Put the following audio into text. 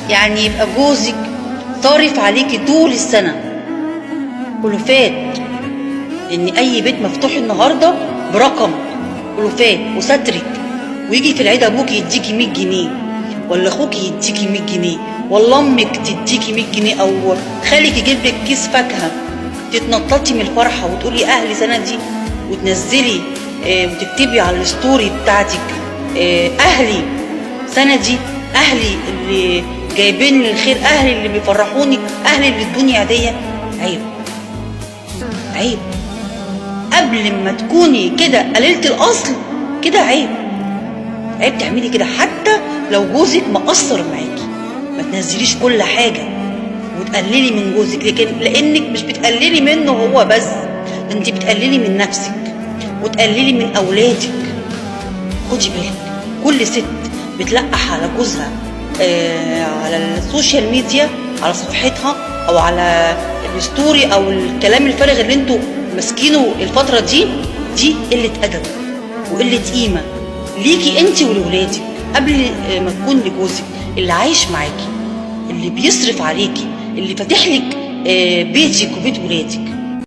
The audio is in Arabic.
يعني يبقى جوزك صارف عليكي طول السنة ألوفات، إن أي بيت مفتوح النهاردة برقم ألوفات وسترك، ويجي في العيد أبوكي يديكي 100 جنيه، ولا أخوكي يديكي 100 جنيه، ولا أمك تديكي 100 جنيه، أو خالك يجيب لك كيس فاكهة، تتنططي من الفرحة وتقولي أهلي سنة دي، وتنزلي وتكتبي على الستوري بتاعتك أهلي سنة دي، أهلي اللي جايبين لي الخير، أهلي اللي بيفرحوني، أهلي اللي ادوني عيدية. عيب عيب، قبل ما تكوني كده قليلة الأصل كده عيب، عيب تعملي كده. حتى لو جوزك مقصر معاكي ما تنزليش كل حاجة وتقللي من جوزك، لأنك مش بتقللي منه هو بس، انت بتقللي من نفسك وتقللي من أولادك. خدي بالك، كل ست بتلقح على جوزها على السوشيال ميديا، على صفحتها او على الستوري او الكلام الفارغ اللي انتوا ماسكينه الفتره دي قله ادب وقله قيمه ليكي انت ولولادك، قبل ما تكون لجوزك اللي عايش معاكي، اللي بيصرف عليكي، اللي فاتح لك بيتك وبيت ولادك.